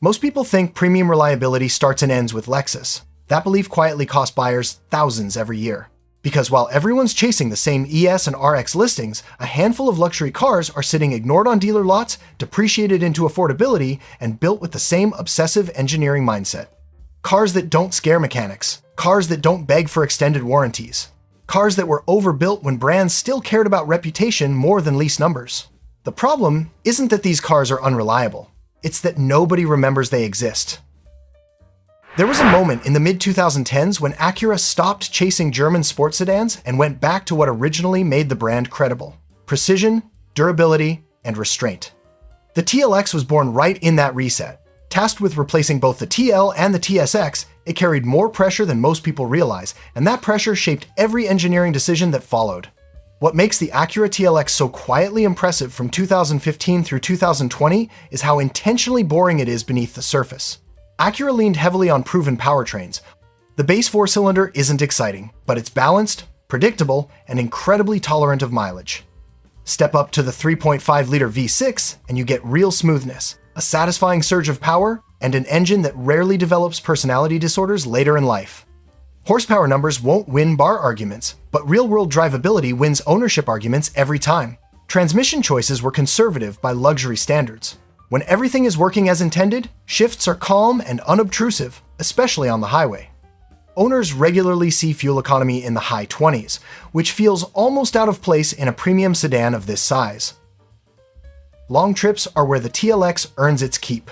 Most people think premium reliability starts and ends with Lexus. That belief quietly costs buyers thousands every year. Because while everyone's chasing the same ES and RX listings, a handful of luxury cars are sitting ignored on dealer lots, depreciated into affordability, and built with the same obsessive engineering mindset. Cars that don't scare mechanics. Cars that don't beg for extended warranties. Cars that were overbuilt when brands still cared about reputation more than lease numbers. The problem isn't that these cars are unreliable. It's that nobody remembers they exist. There was a moment in the mid-2010s when Acura stopped chasing German sports sedans and went back to what originally made the brand credible: precision, durability, and restraint. The TLX was born right in that reset. Tasked with replacing both the TL and the TSX, it carried more pressure than most people realize, and that pressure shaped every engineering decision that followed. What makes the Acura TLX so quietly impressive from 2015 through 2020 is how intentionally boring it is beneath the surface. Acura leaned heavily on proven powertrains. The base four-cylinder isn't exciting, but it's balanced, predictable, and incredibly tolerant of mileage. Step up to the 3.5-liter V6 and you get real smoothness, a satisfying surge of power, and an engine that rarely develops personality disorders later in life. Horsepower numbers won't win bar arguments, but real-world drivability wins ownership arguments every time. Transmission choices were conservative by luxury standards. When everything is working as intended, shifts are calm and unobtrusive, especially on the highway. Owners regularly see fuel economy in the high 20s, which feels almost out of place in a premium sedan of this size. Long trips are where the TLX earns its keep.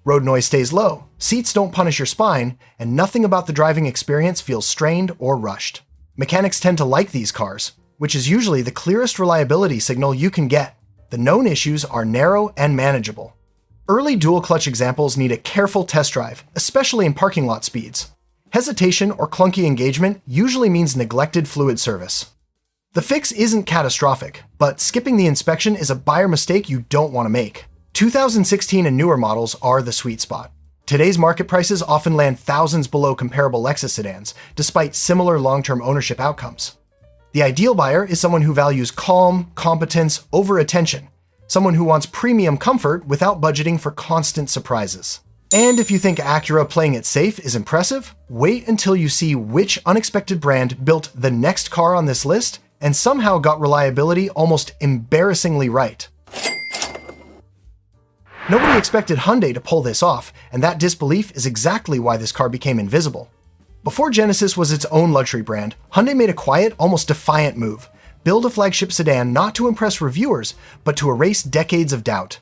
Road noise stays low, seats don't punish your spine, and nothing about the driving experience feels strained or rushed. Mechanics tend to like these cars, which is usually the clearest reliability signal you can get. The known issues are narrow and manageable. Early dual-clutch examples need a careful test drive, especially in parking lot speeds. Hesitation or clunky engagement usually means neglected fluid service. The fix isn't catastrophic, but skipping the inspection is a buyer mistake you don't want to make. 2016 and newer models are the sweet spot. Today's market prices often land thousands below comparable Lexus sedans, despite similar long-term ownership outcomes. The ideal buyer is someone who values calm, competence over attention, someone who wants premium comfort without budgeting for constant surprises. And if you think Acura playing it safe is impressive, wait until you see which unexpected brand built the next car on this list and somehow got reliability almost embarrassingly right. Nobody expected Hyundai to pull this off, and that disbelief is exactly why this car became invisible. Before Genesis was its own luxury brand, Hyundai made a quiet, almost defiant move: build a flagship sedan not to impress reviewers, but to erase decades of doubt.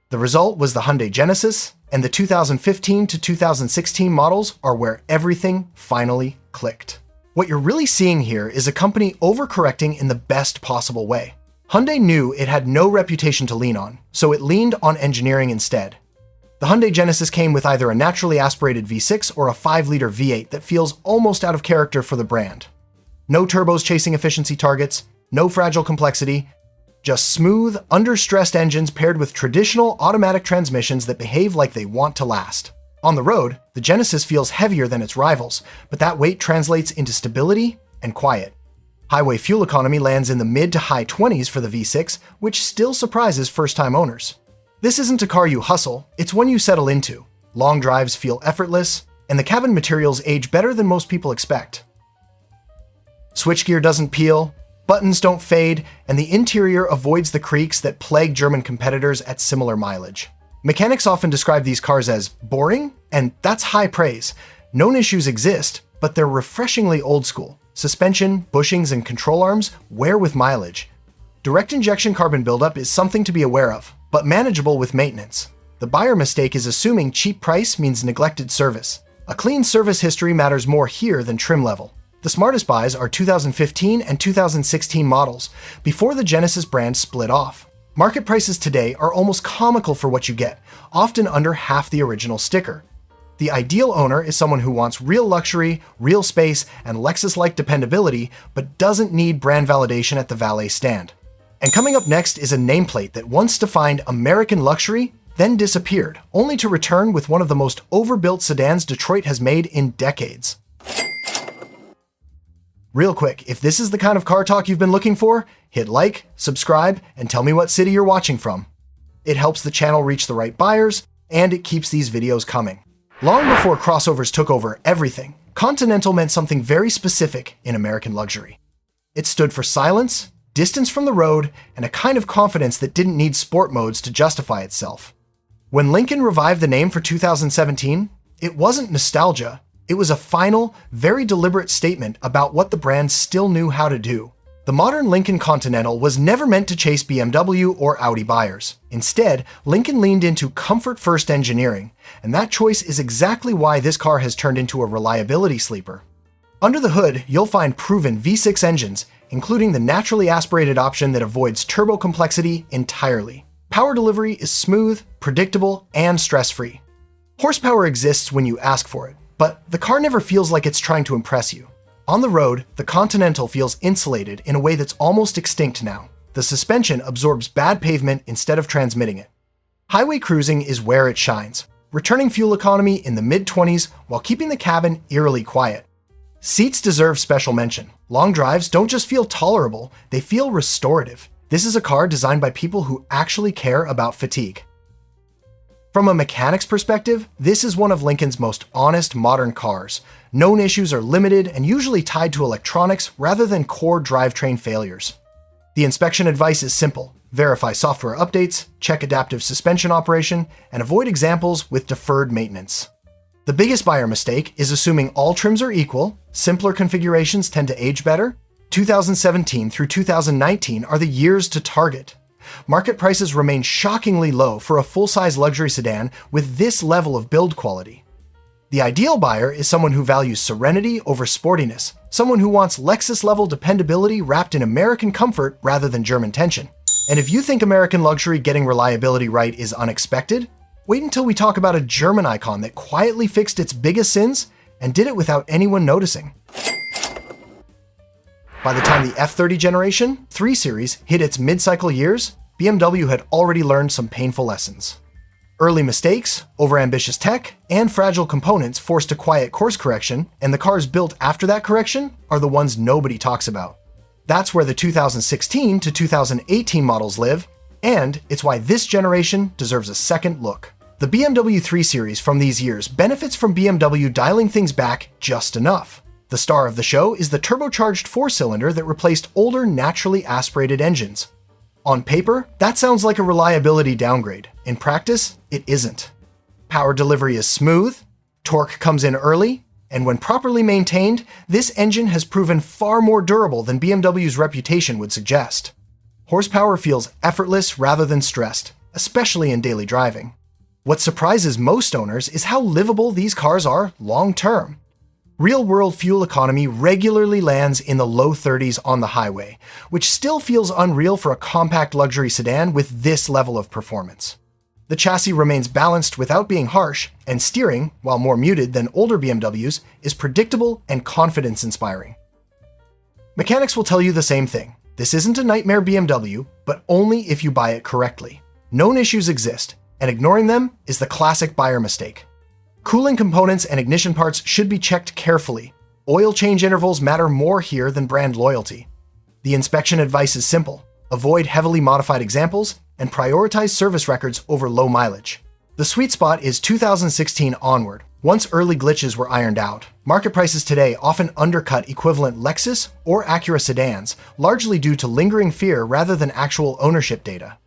The result was the Hyundai Genesis, and the 2015 to 2016 models are where everything finally clicked. What you're really seeing here is a company overcorrecting in the best possible way. Hyundai knew it had no reputation to lean on, so it leaned on engineering instead. The Hyundai Genesis came with either a naturally aspirated V6 or a 5-liter V8 that feels almost out of character for the brand. No turbos chasing efficiency targets, no fragile complexity, just smooth, under-stressed engines paired with traditional automatic transmissions that behave like they want to last. On the road, the Genesis feels heavier than its rivals, but that weight translates into stability and quiet. Highway fuel economy lands in the mid to high 20s for the V6, which still surprises first-time owners. This isn't a car you hustle, it's one you settle into. Long drives feel effortless, and the cabin materials age better than most people expect. Switchgear doesn't peel, buttons don't fade, and the interior avoids the creaks that plague German competitors at similar mileage. Mechanics often describe these cars as boring, and that's high praise. Known issues exist, but they're refreshingly old school. Suspension, bushings, and control arms wear with mileage. Direct injection carbon buildup is something to be aware of, but manageable with maintenance. The buyer mistake is assuming cheap price means neglected service. A clean service history matters more here than trim level. The smartest buys are 2015 and 2016 models, before the Genesis brand split off. Market prices today are almost comical for what you get, often under half the original sticker. The ideal owner is someone who wants real luxury, real space, and Lexus-like dependability, but doesn't need brand validation at the valet stand. And coming up next is a nameplate that once defined American luxury, then disappeared, only to return with one of the most overbuilt sedans Detroit has made in decades. Real quick, if this is the kind of car talk you've been looking for, hit like, subscribe, and tell me what city you're watching from. It helps the channel reach the right buyers, And it keeps these videos coming. Long before crossovers took over everything, Continental meant something very specific in American luxury. It stood for silence, distance from the road, and a kind of confidence that didn't need sport modes to justify itself. When Lincoln revived the name for 2017, it wasn't nostalgia. It was a final, very deliberate statement about what the brand still knew how to do. The modern Lincoln Continental was never meant to chase BMW or Audi buyers. Instead, Lincoln leaned into comfort-first engineering, and that choice is exactly why this car has turned into a reliability sleeper. Under the hood, you'll find proven V6 engines, including the naturally aspirated option that avoids turbo complexity entirely. Power delivery is smooth, predictable, and stress-free. Horsepower exists when you ask for it, but the car never feels like it's trying to impress you. On the road, the Continental feels insulated in a way that's almost extinct now. The suspension absorbs bad pavement instead of transmitting it. Highway cruising is where it shines, returning fuel economy in the mid-20s while keeping the cabin eerily quiet. Seats deserve special mention. Long drives don't just feel tolerable, they feel restorative. This is a car designed by people who actually care about fatigue. From a mechanic's perspective, this is one of Lincoln's most honest modern cars. Known issues are limited and usually tied to electronics rather than core drivetrain failures. The inspection advice is simple. Verify software updates, check adaptive suspension operation, and avoid examples with deferred maintenance. The biggest buyer mistake is assuming all trims are equal, simpler configurations tend to age better. 2017 through 2019 are the years to target. Market prices remain shockingly low for a full-size luxury sedan with this level of build quality. The ideal buyer is someone who values serenity over sportiness, someone who wants Lexus-level dependability wrapped in American comfort rather than German tension. And if you think American luxury getting reliability right is unexpected, wait until we talk about a German icon that quietly fixed its biggest sins and did it without anyone noticing. By the time the F30 Generation 3 Series hit its mid-cycle years, BMW had already learned some painful lessons. Early mistakes, overambitious tech, and fragile components forced a quiet course correction, and the cars built after that correction are the ones nobody talks about. That's where the 2016 to 2018 models live, and it's why this generation deserves a second look. The BMW 3 Series from these years benefits from BMW dialing things back just enough. The star of the show is the turbocharged four-cylinder that replaced older naturally aspirated engines. On paper, that sounds like a reliability downgrade. In practice, it isn't. Power delivery is smooth, torque comes in early, and when properly maintained, this engine has proven far more durable than BMW's reputation would suggest. Horsepower feels effortless rather than stressed, especially in daily driving. What surprises most owners is how livable these cars are long-term. Real-world fuel economy regularly lands in the low 30s on the highway, which still feels unreal for a compact luxury sedan with this level of performance. The chassis remains balanced without being harsh, and steering, while more muted than older BMWs, is predictable and confidence-inspiring. Mechanics will tell you the same thing. This isn't a nightmare BMW, but only if you buy it correctly. Known issues exist, and ignoring them is the classic buyer mistake. Cooling components and ignition parts should be checked carefully. Oil change intervals matter more here than brand loyalty. The inspection advice is simple. Avoid heavily modified examples and prioritize service records over low mileage. The sweet spot is 2016 onward, once early glitches were ironed out. Market prices today often undercut equivalent Lexus or Acura sedans, largely due to lingering fear rather than actual ownership data.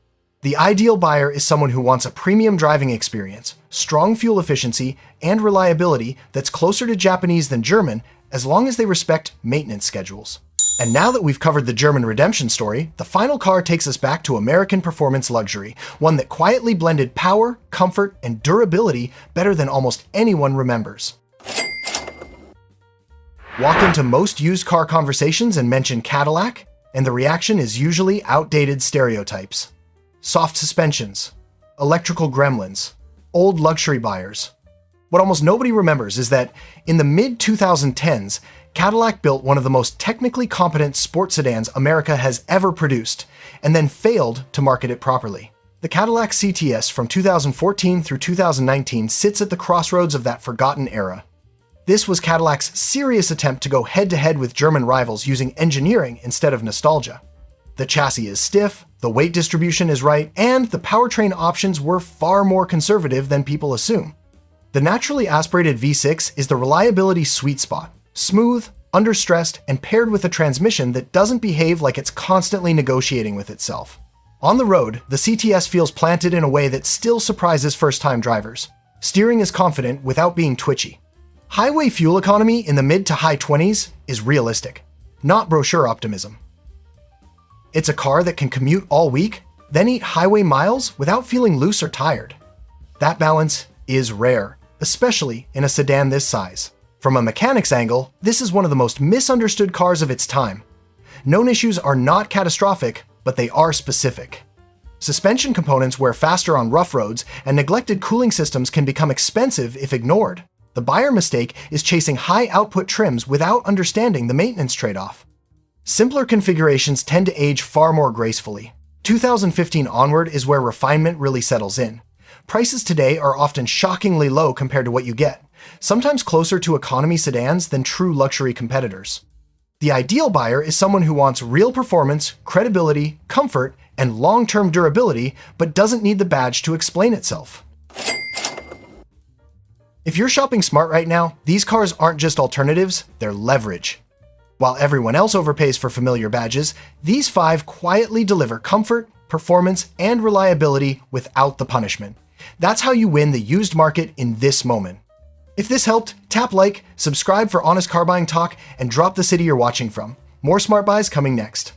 The ideal buyer is someone who wants a premium driving experience, strong fuel efficiency, and reliability that's closer to Japanese than German, as long as they respect maintenance schedules. And now that we've covered the German redemption story, the final car takes us back to American performance luxury, one that quietly blended power, comfort, and durability better than almost anyone remembers. Walk into most used car conversations and mention Cadillac, and the reaction is usually outdated stereotypes. Soft suspensions, electrical gremlins, old luxury buyers. What almost nobody remembers is that in the mid-2010s, Cadillac built one of the most technically competent sports sedans America has ever produced, and then failed to market it properly. The Cadillac CTS from 2014 through 2019 sits at the crossroads of that forgotten era. This was Cadillac's serious attempt to go head-to-head with German rivals using engineering instead of nostalgia. The chassis is stiff, the weight distribution is right, and the powertrain options were far more conservative than people assume. The naturally aspirated V6 is the reliability sweet spot, smooth, understressed, and paired with a transmission that doesn't behave like it's constantly negotiating with itself. On the road, the CTS feels planted in a way that still surprises first-time drivers. Steering is confident without being twitchy. Highway fuel economy in the mid to high 20s is realistic, not brochure optimism. It's a car that can commute all week, then eat highway miles without feeling loose or tired. That balance is rare, especially in a sedan this size. From a mechanic's angle, this is one of the most misunderstood cars of its time. Known issues are not catastrophic, but they are specific. Suspension components wear faster on rough roads, and neglected cooling systems can become expensive if ignored. The buyer mistake is chasing high-output trims without understanding the maintenance trade-off. Simpler configurations tend to age far more gracefully. 2015 onward is where refinement really settles in. Prices today are often shockingly low compared to what you get, sometimes closer to economy sedans than true luxury competitors. The ideal buyer is someone who wants real performance, credibility, comfort, and long-term durability, but doesn't need the badge to explain itself. If you're shopping smart right now, these cars aren't just alternatives, they're leverage. While everyone else overpays for familiar badges, these 5 quietly deliver comfort, performance, and reliability without the punishment. That's how you win the used market in this moment. If this helped, tap like, subscribe for honest car buying talk, and drop the city you're watching from. More smart buys coming next.